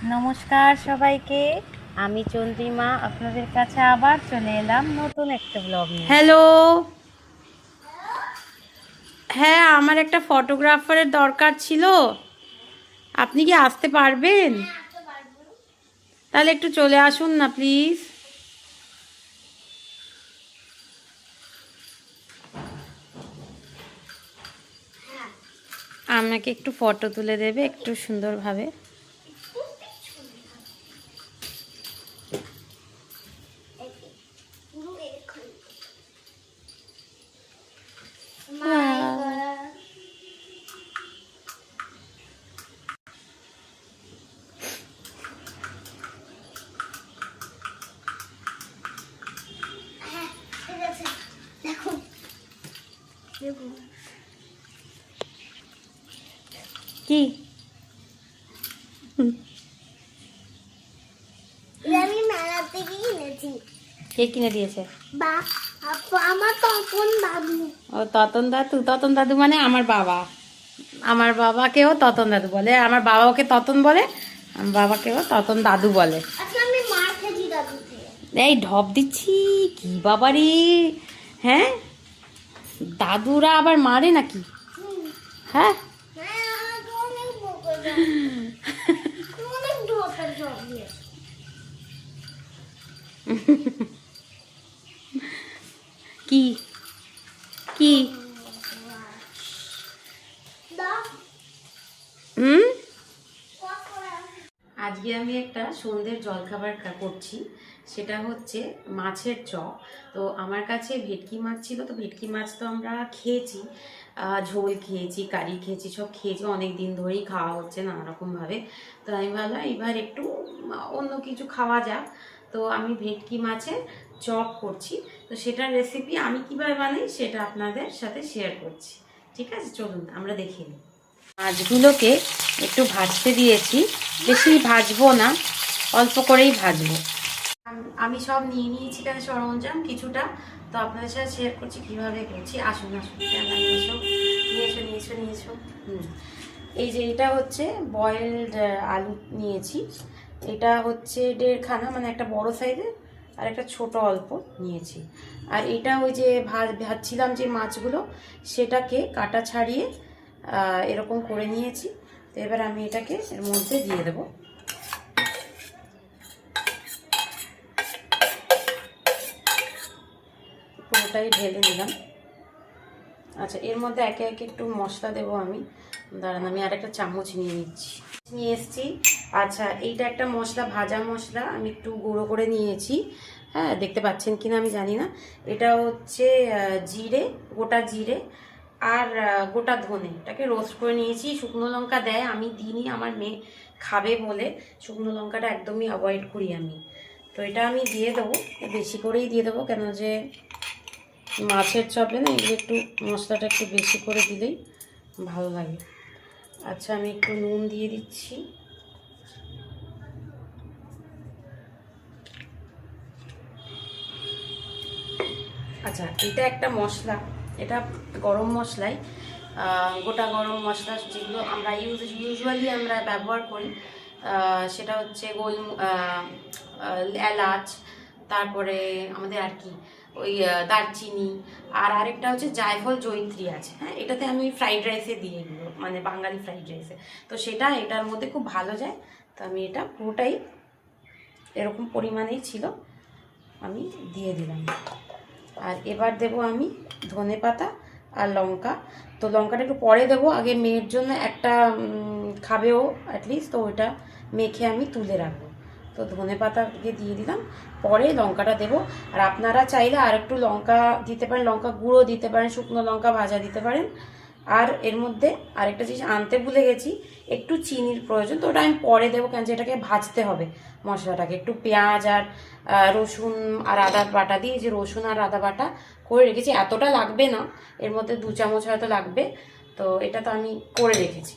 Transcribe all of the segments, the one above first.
নমস্কার সবাইকে। আমি চন্দ্রিমা আপনাদের কাছে আবার চলে এলাম নতুন একটা ব্লগ নিয়ে। হ্যালো। হ্যাঁ, আমার একটা ফটোগ্রাফারের দরকার ছিল। আপনি কি আসতে পারবেন? তাহলে একটু চলে আসুন না প্লিজ। আমাকে একটু ফটো তুলে দেবে একটু সুন্দরভাবে। কি আমি মেলা থেকে কিনেছি। কে কিনে দিয়েছে? বা আমার তখন দাদু। ও ততন দাদু। ততন দাদু মানে আমার বাবা। আমার বাবাকেও ততন দাদু বলে, আমার বাবা ওকে ততন বলে, আমার বাবাকেও ততন দাদু বলে। আচ্ছা আমি মার খেয়েছি দাদু থেকে। এই ঢপ দিচ্ছি কি বাবারে! হ্যাঁ, দাদুরা আবার মারে নাকি? হ্যাঁ। হ্যাঁ আমাকে অনেক বকেছে। অনেক ঢপের ঢপ দিয়ে। কি কি দাও হুম? করে। আজকে আমি একটা সন্ধ্যের জলখাবার করছি। সেটা হচ্ছে মাছের চপ। তো আমার কাছে ভেটকি মাছ ছিল, তো ভেটকি মাছ তো আমরা খেয়েছি, ঝোল খেয়েছি, কারি খেয়েছি, সব খেয়েছি, অনেক দিন ধরেই খাওয়া হচ্ছে নানা রকমভাবে। তো আমি ভাবলাম এবার একটু অন্য কিছু খাওয়া যাক। তো আমি ভেটকি মাছের চপ করছি। তো সেটার রেসিপি আমি কীভাবে বানাই সেটা আপনাদের সাথে শেয়ার করছি। ঠিক আছে, চলুন আমরা দেখে নিই। মাছগুলোকে একটু ভাজতে দিয়েছি, বেশি ভাজবো না, অল্প করেই ভাজবো। আমি সব নিয়ে নিয়েছি এখানে সরঞ্জাম কিছুটা, তো আপনাদের সাথে শেয়ার করছি কীভাবে করছি। আসুন আসুন, ক্যামেরা নিয়ে এসো, নিয়ে এসো নিয়ে এসো নিয়ে এসো। এই যে এটা হচ্ছে বয়েলড আলু নিয়েছি। এটা হচ্ছে 1.5খানা, মানে একটা বড় সাইজের আর একটা ছোট অল্প নিয়েছি। আর এটা ওই যে ভাজছিলাম যে মাছগুলো, সেটাকে কাটা ছাড়িয়ে এরকম করে নিয়েছি। তো এবার আমি এটাকে এর মধ্যে দিয়ে দেবো। পুরোটাই ঢেলে নিলাম। আচ্ছা, এর মধ্যে একে একে একটু মশলা দেবো আমি। দাঁড়ান, আমি আর একটা চামচ নিয়ে নিচ্ছি, নিয়ে এসছি। আচ্ছা, এইটা একটা মশলা, ভাজা মশলা, আমি একটু গুঁড়ো করে নিয়েছি। হ্যাঁ, দেখতে পাচ্ছেন কিনা আমি জানি না। এটা হচ্ছে জিরে, গোটা জিরে আর গোটা ধনে, এটাকে রোস্ট করে নিয়েছি। শুকনো লঙ্কা দেয়, আমি দিইনি, আমার মেয়ে খাবে বলে শুকনো লঙ্কাটা একদমই অ্যাভয়েড করি আমি। তো এটা আমি দিয়ে দেবো, বেশি করেই দিয়ে দেবো, কেন যে মাছের চপে না এগুলো একটু মশলাটা একটু বেশি করে দিলেই ভালো লাগে। আচ্ছা, আমি একটু নুন দিয়ে দিচ্ছি। আচ্ছা, এটা একটা মশলা, এটা গরম মশলাই, গোটা গরম মশলা যেগুলো আমরা ইউজুয়ালি আমরা ব্যবহার করি। সেটা হচ্ছে এলাচ, তারপরে আমাদের আর কি ওই দারচিনি, আর আরেকটা হচ্ছে জায়ফল জয়িত্রী আছে। হ্যাঁ, এটাতে আমি ফ্রাইড রাইসে দিই এগুলো, মানে বাঙালি ফ্রাইড রাইসে। তো সেটা এটার মধ্যে খুব ভালো যায়। তো আমি এটা পুরোটাই এরকম পরিমাণেই ছিল, আমি দিয়ে দিলাম। আর এবার দেবো আমি ধনেপাতা আর লঙ্কা। তো লঙ্কাটা একটু পরে দেবো, আগে মেয়ের জন্য একটা খাবেও অ্যাটলিস্ট, তো ওইটা মেখে আমি তুলে রাখবো। তো ধনেপাতাকে দিয়ে দিলাম, পরে লঙ্কাটা দেবো। আর আপনারা চাইলে আর একটু লঙ্কা দিতে পারেন, লঙ্কা গুঁড়ো দিতে পারেন, শুকনো লঙ্কা ভাজা দিতে পারেন। আর এর মধ্যে আরেকটা জিনিস আনতে ভুলে গেছি, একটু চিনির প্রয়োজন, তো ওটা আমি পরে দেবো, কেন যে এটাকে ভাজতে হবে মশলাটাকে। একটু পেঁয়াজ আর রসুন আর আদা বাটা দিয়ে, যে রসুন আর আদা বাটা করে রেখেছি, এতটা লাগবে না, এর মধ্যে 2 চামচ হয়তো লাগবে। তো এটা তো আমি করে রেখেছি।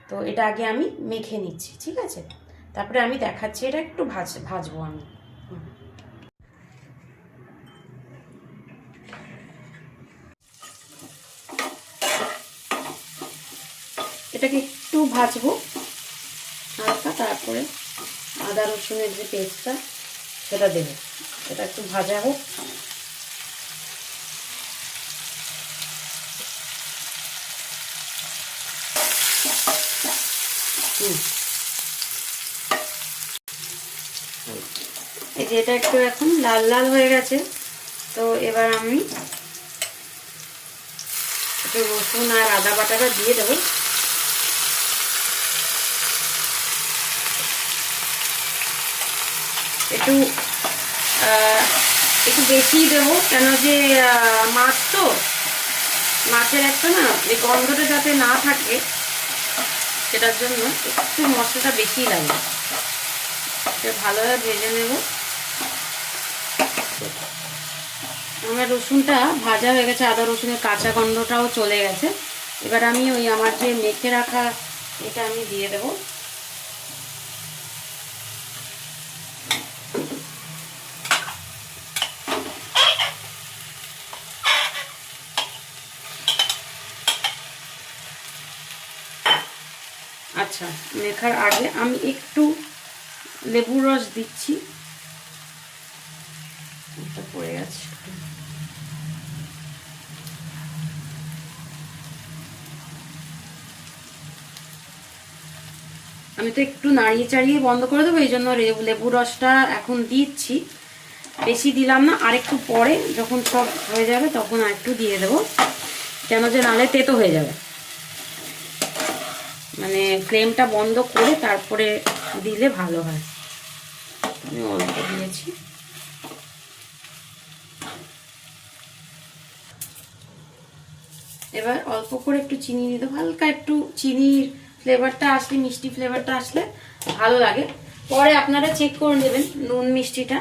তো এটা আগে আমি মেখে নিচ্ছি, ঠিক আছে? তারপরে আমি দেখাচ্ছি, এটা একটু ভাজবো আমি। এটাকে একটু ভাজবো। হালকা, তারপরে আদা রসুনের যে পেস্টটা সেটা দেবো। এটা একটু ভাজা হোক। এই যে এটা একটু এখন লাল লাল হয়ে গেছে, তো এবার আমি একটু রসুন আর আদা বাটাটা দিয়ে দেবো। একটু একটু বেশি দেবো, কেন যে মাছ তো, মাছের একটা না এই গন্ধটা যাতে না থাকে সেটার জন্য একটু মশলাটা বেশি লাগে। এটা ভালোভাবে ভেজে নেব। আমার রসুনটা ভাজা হয়ে গেছে, আদা রসুনের কাঁচা গন্ধটাও চলে গেছে। এবার আমি ওই আমার যে মেখে রাখা এটা আমি দিয়ে দেব। আচ্ছা, মেখার আগে আমি একটু লেবুর রস দিচ্ছি। এটা পড়ে গেছে। আমি তো একটু নাড়িয়ে চাড়িয়ে বন্ধ করে দেবো, এই জন্য লেবুর রসটা এখন দিচ্ছি। বেশি দিলাম না, আর একটু পরে যখন সব হয়ে যাবে তখন আর একটু দিয়ে দেবো, কেন যে নালে তেতো হয়ে যাবে। মানে ফ্লেমটা বন্ধ করে তারপরে দিলে ভালো হয়। আমি অল্প দিয়েছি। এবার অল্প করে একটু চিনি দিয়ে দেবো, হালকা একটু চিনির ফ্লেভারটা আসলে, মিষ্টি ফ্লেভারটা আসলে ভালো লাগে। পরে আপনারা চেক করে নেবেন নুন মিষ্টিটা।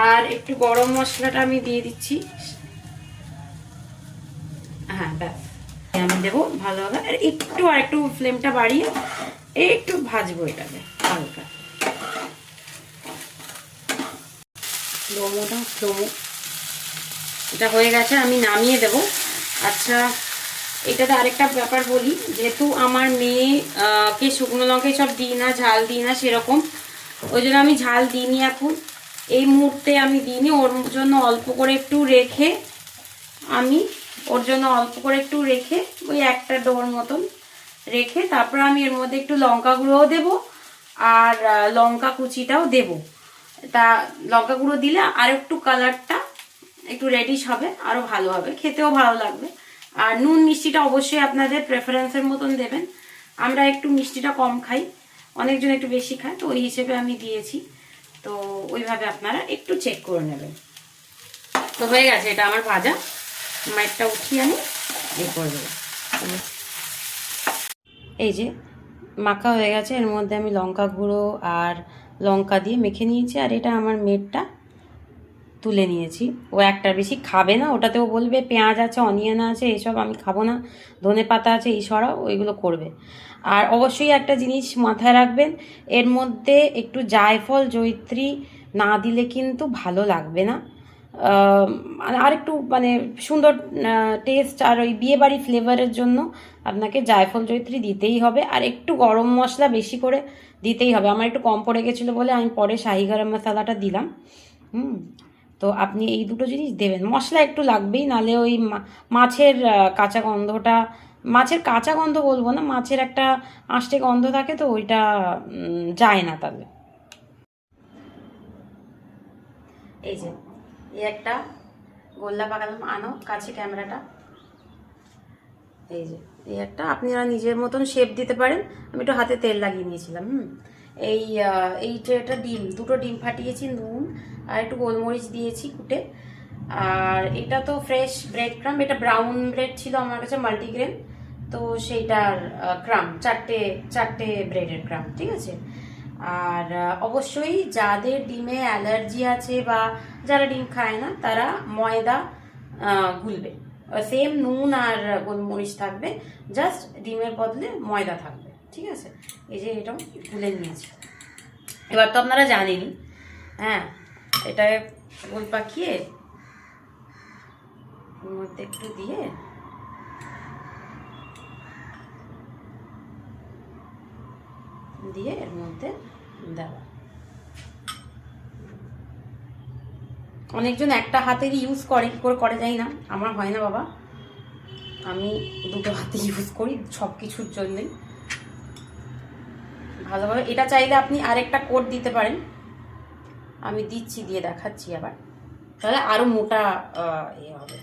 আর একটু গরম মশলাটা আমি দিয়ে দিচ্ছি। হ্যাঁ, ব্যাস আমি দেবো ভালোভাবে। আর একটু ফ্লেমটা বাড়িয়ে একটু ভাজবো এটাকে হালকা। স্লো। এটা হয়ে গেছে, আমি নামিয়ে দেব। আচ্ছা, এটাতে আরেকটা ব্যাপার বলি, যেহেতু আমার মেয়ে কে শুকনো লঙ্কায় সব দিই না, ঝাল দিই না সেরকম, ওই জন্য আমি ঝাল দিইনি এখন এই মুহূর্তে। আমি দিইনি, ওর জন্য অল্প করে একটু রেখে ওই একটা ডোর মতন রেখে তারপর আমি এর মধ্যে একটু লঙ্কা গুঁড়োও দেবো আর লঙ্কা কুচিটাও দেবো। তা লঙ্কা গুঁড়ো দিলে আর একটু কালারটা একটু রেডিশ হবে, আরও ভালো হবে, খেতেও ভালো লাগবে। আর নুন মিষ্টিটা অবশ্যই আপনাদের প্রেফারেন্সের মতন দেবেন। আমরা একটু মিষ্টিটা কম খাই, অনেকজন একটু বেশি খায়, তো ওই হিসেবে আমি দিয়েছি। তো ওইভাবে আপনারা একটু চেক করে নেবেন। তো হয়ে গেছে এটা আমার ভাজা। মাইটটা উঠিয়ে আমি এ করে দেবো। এই যে মাখা হয়ে গেছে, এর মধ্যে আমি লঙ্কা গুঁড়ো আর লঙ্কা দিয়ে মেখে নিয়েছি। আর এটা আমার মেয়েরটা তুলে নিয়েছি। ও একটার বেশি খাবে না, ওটাতেও বলবে পেঁয়াজ আছে, অনিয়ন আছে, এসব আমি খাবো না, ধনে পাতা আছে, এই সরাও, ওইগুলো করবে। আর অবশ্যই একটা জিনিস মাথায় রাখবেন, এর মধ্যে একটু জায়ফল জয়িত্রী না দিলে কিন্তু ভালো লাগবে না। আর একটু মানে সুন্দর টেস্ট আর ওই বিয়েবাড়ি ফ্লেভারের জন্য আপনাকে জায়ফল জয়িত্রী দিতেই হবে। আর একটু গরম মশলা বেশি করে দিতেই হবে। আমার একটু কম পড়ে গেছিলো বলে আমি পরে শাহি গরম মশলাটা দিলাম। তো আপনি এই দুটো জিনিস দেবেন। মশলা একটু লাগবেই, নালে ওই মাছের কাঁচা গন্ধটা, মাছের কাঁচা গন্ধ বলবো না, মাছের একটা আষ্টে গন্ধ থাকে, তো ওইটা যায় না তাহলে। এই যে এই একটা গোল্লা পাকালাম, আনো কাছে ক্যামেরাটা। এই যে এই একটা আপনারা নিজের মতন শেপ দিতে পারেন। আমি একটু হাতে তেল লাগিয়ে নিয়েছিলাম। এই ট্রেটা দুটো ডিম ফাটিয়েছি, নুন আর একটু গোলমরিচ দিয়েছি কুটে। আর এটা তো ফ্রেশ ব্রেড ক্রাম, এটা ব্রাউন ব্রেড ছিল আমার কাছে, মাল্টিগ্রেন, তো সেইটার ক্রাম চারটে ব্রেডের ক্রাম, ঠিক আছে। আর অবশ্যই যাদের ডিমে অ্যালার্জি আছে বা যারা ডিম খায় না তারা ময়দা গুলবে। সেম নুন আর গোলমরিচ থাকবে, জাস্ট ডিমের বদলে ময়দা থাকবে, ঠিক আছে। এই যে এটা গুলে নিয়েছি। এবার তো আপনারা জানেনই, হ্যাঁ, এটা গোল পাকিয়ে ওর মধ্যে একটু দিয়ে দিয়ে এর মধ্যে দেওয়া। অনেকজন একটা হাতেরই ইউজ করে যায় না, আমার হয় না বাবা, আমি দুটো হাতে ইউজ করি সব কিছুর জন্যই ভালোভাবে। এটা চাইলে আপনি আরেকটা কোট দিতে পারেন, আমি দিচ্ছি, দিয়ে দেখাচ্ছি আবার, তাহলে আরো মোটা ইয়ে হবে।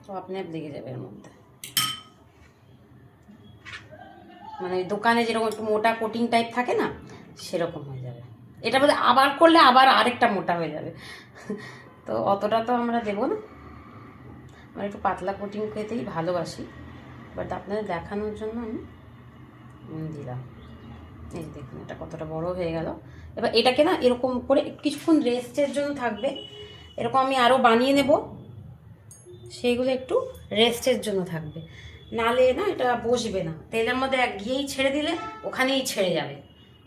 তো আপনি লেগে যাবে এর মধ্যে, মানে দোকানে যেরকম একটু মোটা কোটিং টাইপ থাকে না, সেরকম হয়ে যাবে। এটা বলে আবার করলে আবার আরেকটা মোটা হয়ে যাবে, তো অতটা তো আমরা দেবো না, আমরা একটু পাতলা কোটিং খেতেই ভালোবাসি, বাট আপনাদের দেখানোর জন্য আমি দিলাম। এই যে দেখুন এটা কতটা বড় হয়ে গেল। এবার এটাকে না এরকম করে কিছুক্ষণ রেস্টের জন্য থাকবে, এরকম আমি আরও বানিয়ে নেব, সেইগুলো একটু রেস্টের জন্য থাকবে, নালে না এটা বসবে না, তেলের মধ্যে এক ঘিয়েই ছেড়ে দিলে ওখানেই ছেড়ে যাবে,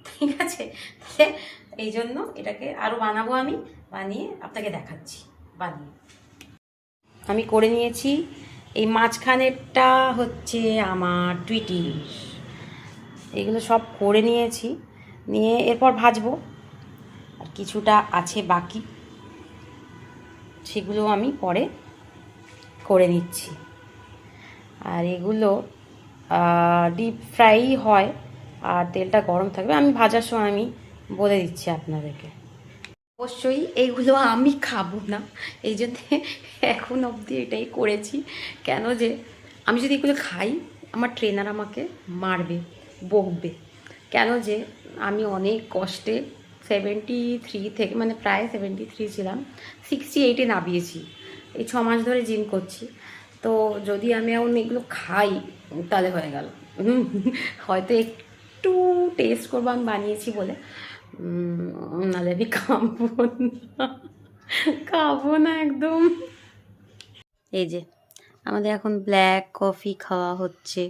ঠিক আছে? তাহলে এই জন্য এটাকে আরও বানাবো, আমি বানিয়ে আপনাকে দেখাচ্ছি বানিয়ে। আমি করে নিয়েছি, এই মাঝখানেরটা হচ্ছে আমার টুইটির, এগুলো সব করে নিয়েছি, নিয়ে এরপর ভাজবো, আর কিছুটা আছে বাকি, সেগুলো আমি পরে করে নিচ্ছি। আর এগুলো ডিপ ফ্রাই হয়, আর তেলটা গরম থাকবে, আমি ভাজার সময় আমি বলে দিচ্ছি আপনাদেরকে। অবশ্যই এইগুলো আমি খাবো না, এই জন্যে এখন অবধি এটাই করেছি, কেন যে আমি যদি এগুলো খাই আমার ট্রেনার আমাকে মারবে, বকবে, কেন যে আমি অনেক কষ্টে 73 থেকে, মানে প্রায় 73 ছিলাম, 68-এ নামিয়েছি, এই 6 মাস ধরে জিম করছি, তো যদি আমি এখন এগুলো খাই তাহলে হয়ে গেল, হয়তো একটু টেস্ট করবো আমি বানিয়েছি বলে, নাহলে আমি খাবো না একদম। এই যে আমাদের এখন ব্ল্যাক কফি খাওয়া হচ্ছে,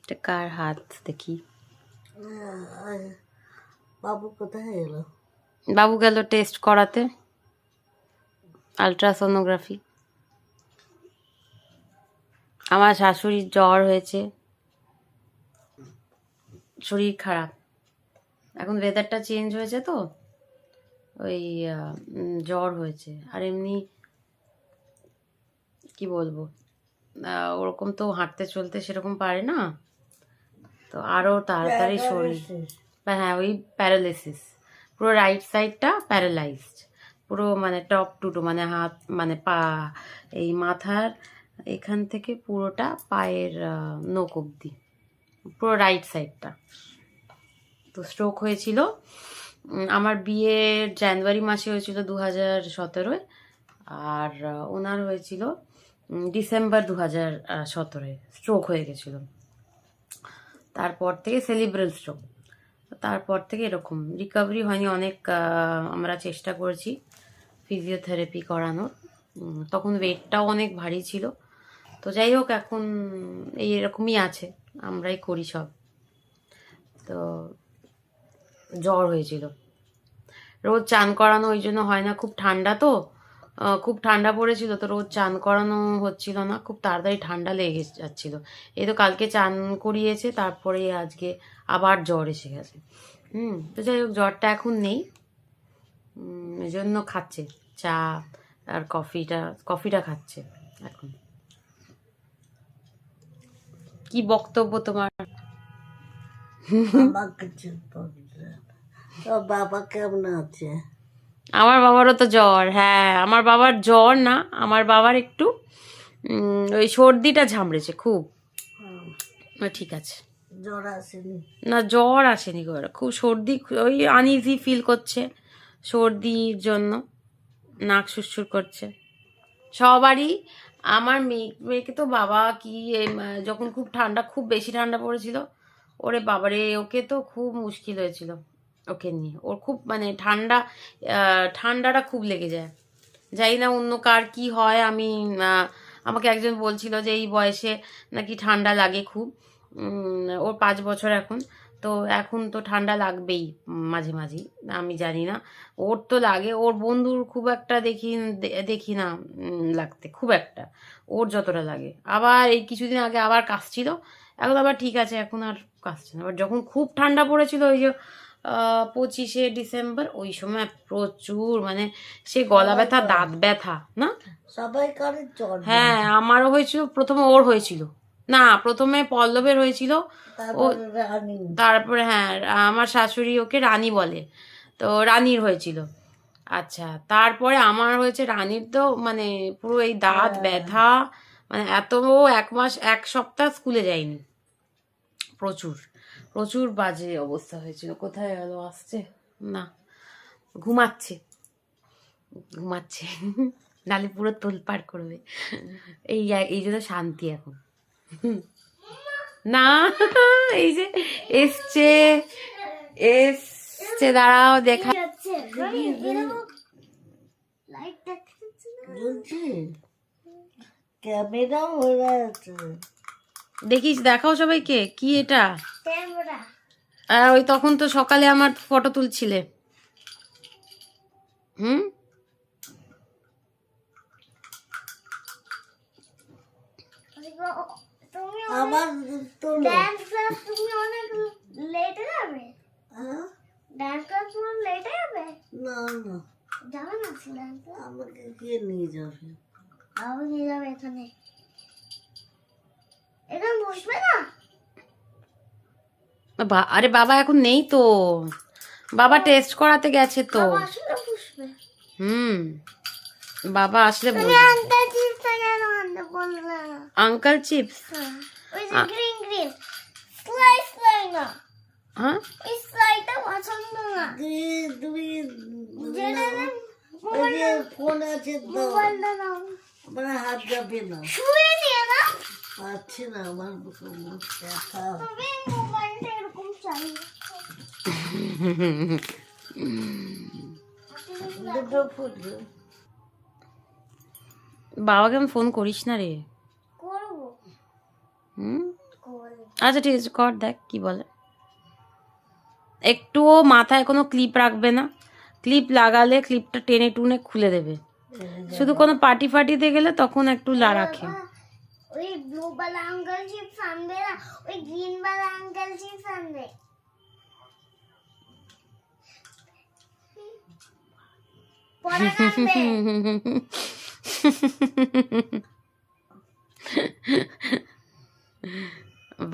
এটা কার হাত দেখি, বাবু কোথায় গেল? বাবু গেল টেস্ট করাতে, আলট্রাসোনোগ্রাফি। আমার শাশুড়ির জ্বর হয়েছে, শরীর খারাপ, এখন ওয়েদারটা চেঞ্জ হয়েছে তো ওই জ্বর হয়েছে, আর এমনি কি বলবো, ওরকম তো হাঁটতে চলতে সেরকম পারে না, তো আরও তাড়াতাড়ি শরীর, হ্যাঁ ওই প্যারালাইসিস, পুরো রাইট সাইডটা প্যারালাইজড, পুরো মানে টপ টু টু, মানে হাত মানে পা, এই মাথার এখান থেকে পুরোটা পায়ের নোক অবধি, পুরো রাইট সাইডটা। তো স্ট্রোক হয়েছিল, আমার বিয়ে জানুয়ারি মাসে হয়েছিল 2017-এ, আর ওনার হয়েছিল ডিসেম্বর 2017-এ, স্ট্রোক হয়ে গেছিল, তারপর থেকে সেরিব্রাল স্ট্রোক, তারপর থেকে এরকম রিকভারি হয়নি, অনেক আমরা চেষ্টা করেছি ফিজিওথেরাপি করানোর, তখন ওয়েটটাও অনেক ভারী ছিল, তো যাই হোক এখন এই এরকমই আছে, আমরাই করি সব। তো জ্বর হয়েছিল, রোজ চান করানো ওই জন্য হয় না, খুব ঠান্ডা তো, খুব ঠান্ডা পড়েছিল, তো রোজ চান করানো হচ্ছিল না, খুব তাড়াতাড়ি ঠান্ডা লেগে যাচ্ছিল, এই তো কালকে চান করিয়েছে, তারপরে আজকে আবার জ্বর এসে গেছে। তো যাই হোক জ্বরটা এখন নেই, এই জন্য খাচ্ছে চা আর কফিটা খাচ্ছে এখন। কি বক্তব্য তোমার? আমার কিছু তোর বাবা কেমন আছে? আমার বাবারও তো জ্বর, হ্যাঁ আমার বাবার জ্বর না, আমার বাবার একটু ওই সর্দিটা ঝামড়েছে খুব, ঠিক আছে, জ্বর আসেনি? না জ্বর আসেনি গো, খুব সর্দি, ওই আনইজি ফিল করছে সর্দির জন্য, নাক সুরসুর করছে সবারই। আমার মেয়েকে তো বাবা কি যখন খুব বেশি ঠান্ডা পড়েছিল, ওরে বাবারে ওকে তো খুব মুশকিল হয়েছিল, ওকে নিয়ে, ওর খুব মানে ঠান্ডাটা খুব লেগে যায়, জানি না অন্য কার কি হয়, আমি আমাকে একজন বলছিল যে এই বয়সে নাকি ঠান্ডা লাগে খুব, ওর 5 বছর এখন, তো এখন তো ঠান্ডা লাগবেই মাঝে মাঝে, আমি জানি না, ওর তো লাগে, ওর বন্ধুর খুব একটা দেখি না লাগতে খুব একটা, ওর যতটা লাগে। আবার এই কিছুদিন আগে আবার কাশছিল, এখন আবার ঠিক আছে, এখন আর কাশছে না। আবার যখন খুব ঠান্ডা পড়েছিল ওই যে 25শে ডিসেম্বর, ওই সময় প্রচুর, মানে সে গলা ব্যথা দাঁত ব্যথা না। সবাই করে জ্বর, হ্যাঁ আমারও হয়েছিল, প্রথমে ওর হয়েছিল, না প্রথমে পল্লবের হয়েছিল, ও তারপরে রানী। তারপরে হ্যাঁ আমার শাশুড়ি ওকে রানী বলে, তো রানীর হয়েছিল। আচ্ছা তারপরে আমার হয়েছে, রানীর তো মানে পুরো এই দাঁত ব্যথা, মানে এত, ও 1 মাস 1 সপ্তাহ স্কুলে যায়নি, প্রচুর প্রচুর বাজে অবস্থা হয়েছিল। কোথায় গেল, আসছে না, ঘুমাচ্ছে ঘুমাচ্ছে নালে পুরো তোলপাড় করবে, এই এই জন্য শান্তি এখন। না এই যে এসছে এসছে, দাঁড়াও দেখা। যাচ্ছে লাইট দেখাচ্ছে না বলছি ক্যামেরা হয়ে আছে। দেখিস, দেখাও সবাইকে কি এটা। ক্যামেরা ওই তখন তো সকালে আমার ফটো তুলছিলে। হুম, তুমি আবার তো ডান্স ক্লাস তুমি অনেক লেটে যাবে, হ্যাঁ? ডান্স ক্লাস পুরো লেটে যাবে, না না, যাবে না ডান্স ক্লাস, আমাকে কে নিয়ে যাবে? বাবা নিয়ে যাবে এখানে, এখানে বসবে না, আরে বাবা এখন নেই তো, বাবা টেস্ট করাতে গেছে তো। বাবা আসলে বসবে। হুম, বাবা আসলে তুমি বলবে। আনতে চিপসটা কেন আনতে বললে না? আঙ্কেল চিপস, হ্যাঁ, ওই যে গ্রিন গ্রিন স্লাই না, হ্যাঁ ওই স্লাইটা পছন্দ না, তুমি যেটা ওই যে ফোন আছে তো, মোবাইলটা নাও, আমার হাত যাবে না, শুয়ে নিয়ে না, পাচ্ছি না, আমার মুখ ব্যথা। তুমি মোবাইলটা এরকম চালিয়ে দুটো ফুটবে। বাবাকে আমি ফোন করিস না রে। করবো, হুম, করবো। আচ্ছা ঠিক আছে, কর, দেখ কি বলে। একটুও মাথায় কোনো ক্লিপ রাখবে না, ক্লিপ লাগালে ক্লিপটা টেনে টুনে খুলে দেবে, শুধু কোনো পার্টি ফাটিতে গেলে তখন একটু রাখে। ওই ব্লু वाला আঙ্কেল চিপস আনবে না, ওই গ্রিন वाला আঙ্কেল চিপস আনবে, পরে আনবে।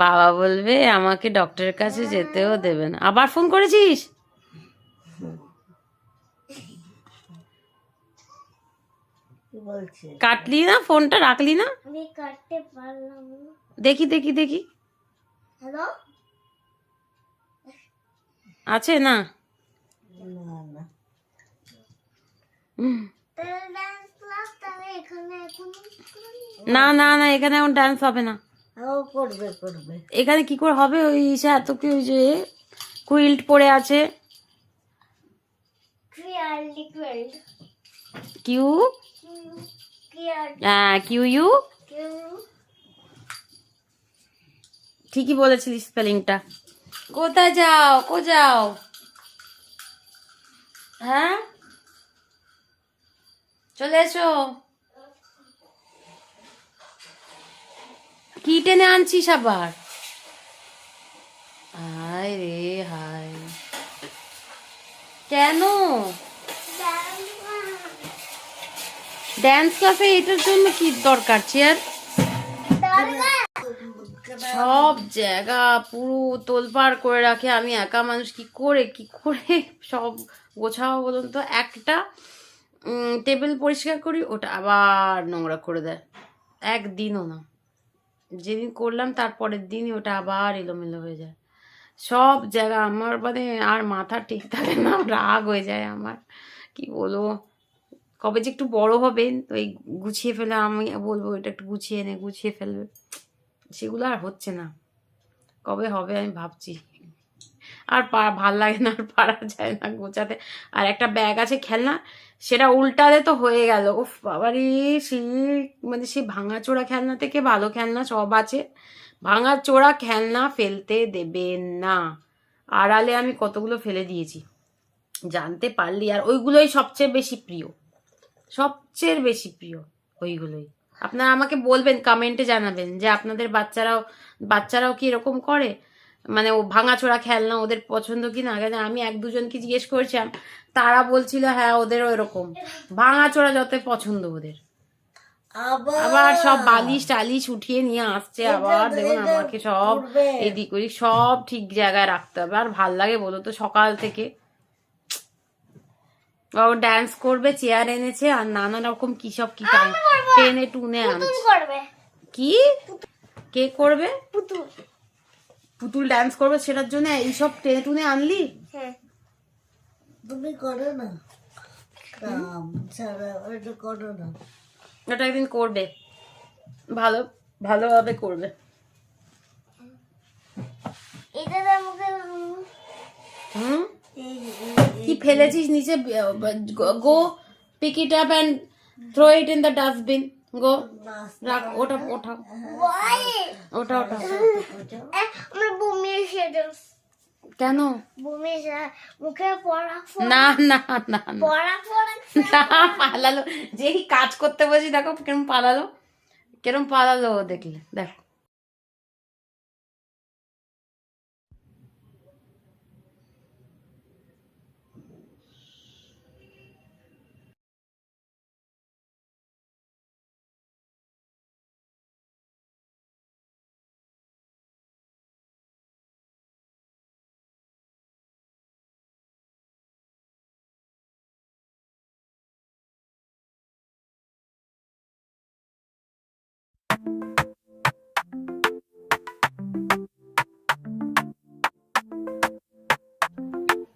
বাবা বলবে আমাকে ডক্টরের কাছে যেতেও দেবে না। আবার ফোন করেছিস? কি বলছে? কাটলি না ফোনটা, রাখলি না? আমি কাটতে পারলাম না। দেখি দেখি দেখি, হ্যালো, আছে না? না না, তাহলে ডান্স ক্লাস তাহলে এখানে এখন না না না, এখানে এখন ডান্স হবে না। ও করবে করবে। এখানে কি করে হবে? ওই ইসে এত কি, ওই যে কুইল্ট পড়ে আছে, ক্রিয়াল কিউ, ক্রিয়াল হ্যাঁ কিউ ইউ, ঠিকই বলেছিলিস স্পেলিংটা। কোথায় যাও, যাও? হ্যাঁ চলে এসো। কি টেনে আনছিস আবার? হায় রে হায়, কেন ড্যান্স ক্লাসে এটার জন্য কি দরকার? চেয়ার সব জায়গা পুরো তোলপাড় করে রাখে, আমি একা মানুষ কি করে সব গোছাও বলুন তো। একটা টেবিল পরিষ্কার করি, ওটা আবার নোংরা করে দেয়, একদিনও না, যেদিন করলাম তারপরের দিনই ওটা আবার এলোমেলো হয়ে যায় সব জায়গা। আমার মানে আর মাথা ঠিক থাকে না, রাগ হয়ে যায় আমার, কি বলবো। কবে যে একটু বড় হবে তো এই গুছিয়ে ফেলে, আমি বলবো এটা একটু গুছিয়ে ফেলবে, সেগুলো আর হচ্ছে না। কবে হবে আমি ভাবছি, আর ভাল লাগে না, আর পারা যায় না গোছাতে। আর একটা ব্যাগ আছে খেলনা, সেটা উল্টালে তো হয়ে গেল, উফ বাবারে, সে মানে সে ভাঙাচোরা খেলনা থেকে ভালো খেলনা সব আছে, ভাঙাচোরা খেলনা ফেলতে দেবে না, আড়ালে আমি কতগুলো ফেলে দিয়েছি, জানতে পারলি। আর ওইগুলোই সবচেয়ে বেশি প্রিয়, সবচেয়ে বেশি প্রিয় ওইগুলোই। আপনারা আমাকে বলবেন, কমেন্টে জানাবেন যে আপনাদের বাচ্চারাও কি এরকম করে, মানে ও ভাঙাচোরা খেলনা ওদের পছন্দ কি না। আমি এক দুজনকে জিজ্ঞেস করেছিলাম, তারা বলছিল হ্যাঁ ওদেরও এরকম ভাঙাচোরা যত পছন্দ ওদের। আবার সব বালিশ টালিশ উঠিয়ে নিয়ে আসছে, আবার দেখুন আমাকে সব এদিক ওদিক সব ঠিক জায়গায় রাখতে হবে। আর ভাল লাগে বলো তো, সকাল থেকে ড্যান্স করবে, চেয়ার এনেছে আর নানা রকম কি সব কি টেনে টুনে আনছে। করবে কি কে করবে? পুতুল। পুতুল ডান্স করবে, সেটার জন্য এইসব টেনে টুনে আনলি? হ্যাঁ তুমি করো না, কাম ছাড়া ওইটা করো না। ওটা একদিন করবে, ভালোভাবে করবে। এটা তার মুখে হুম, কি ফেলেছিস নিচে? Go pick it up and throw it in the dustbin. Go রাখ, ওটা ওঠাও, ওটা ওটা। আমরা বমি এসে কেন? বমি এসে মুখে পড়া না না না না পড়া না, পালালো। যেই কাজ করতে বসি দেখো কেরম পালালো দেখলে, দেখো।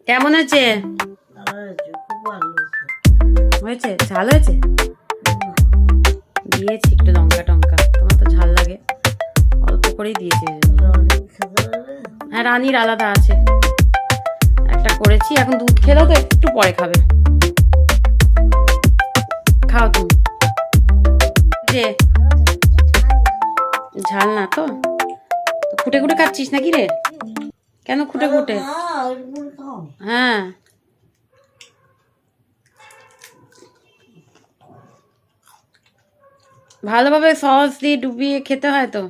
কেমন হয়েছে? ভালো হয়েছে, খুব ভালো হয়েছে। হয়েছে? ঝাল হয়েছে? দিয়েছি একটু লঙ্কা টঙ্কা, তোমার তো ঝাল লাগে, অল্প করেই দিয়েছি ওই জন্য। অনেক খেতে পারবে? হ্যাঁ, রানীর আলাদা আছে, একটা করেছি। এখন দুধ খেলেও তো একটু পরে খাবে। খাও তুমি। যে ঝাল না তো খুঁটে খুঁটে খাচ্ছিস নাকি রে? কেন খুঁটে খুঁটে? হ্যাঁ, ওইরকম খাও। হ্যাঁ, ভালোভাবে সস দিয়ে ডুবিয়ে খেতে হয় তো।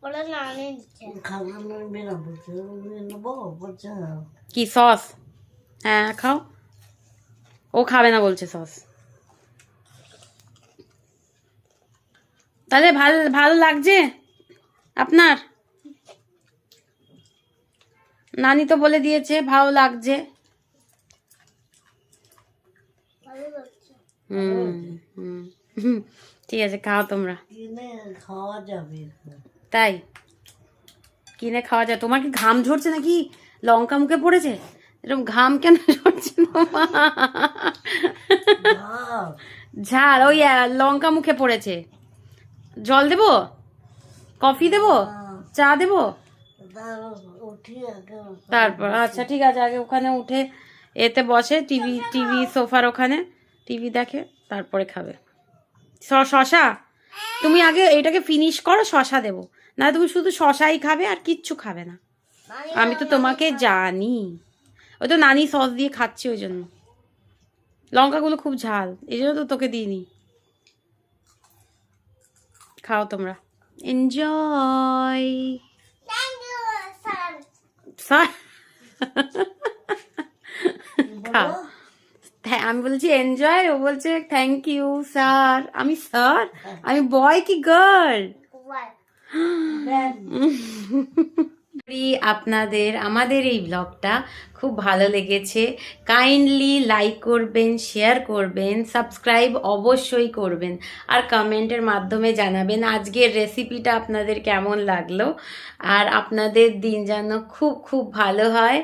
ওরা নানি দিচ্ছে খাবার নেবে না বলছে, নেবো বলছে। কি সস? হ্যাঁ খাও, ও খাবে না বলছে সস। তাহলে ভালো লাগছে আপনার? নানি তো বলে দিয়েছে ভালো লাগছে। ভালো লাগছে। হুম হুম, ঠিক আছে, খাও তোমরা। কিনে খাওয়া যাবে। তাই কিনে খাওয়া যায়? তোমার কি ঘাম ঝরছে নাকি? লঙ্কা মুখে পড়েছে? এরকম ঘাম কেন ঝরছে তোমার? খাও। ঝাল ওই লঙ্কা মুখে পড়েছে। জল দেবো? কফি দেবো? চা দেবো? উঠি আগে। তারপর আচ্ছা ঠিক আছে, আগে ওখানে উঠে এতে বসে, টিভি সোফার ওখানে টিভি দেখে, তারপরে খাবে। শশা তুমি আগে এটাকে ফিনিশ করো, শশা দেবো না? তুমি শুধু শশাই খাবে আর কিচ্ছু খাবে না? আমি তো তোমাকে জানি, ওই তো নানি সস দিয়ে খাচ্ছি, ওই জন্য লঙ্কাগুলো খুব ঝাল, এই জন্য তো তোকে দিইনি। খাও তোমরা, এনজয়। Thank you sir. খাও। আমি বলছি এনজয়, ও বলছে থ্যাংক ইউ স্যার। আমি স্যার? আমি বয় কি গার্ল? আপনাদের আমাদের এই ব্লগটা খুব ভালো লেগেছে, কাইন্ডলি লাইক করবেন, শেয়ার করবেন, সাবস্ক্রাইব অবশ্যই করবেন, আর কমেন্টের মাধ্যমে জানাবেন আজকের রেসিপিটা আপনাদের কেমন লাগলো। আর আপনাদের দিন যেন খুব খুব ভালো হয়।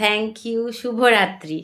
থ্যাংক ইউ, শুভরাত্রি।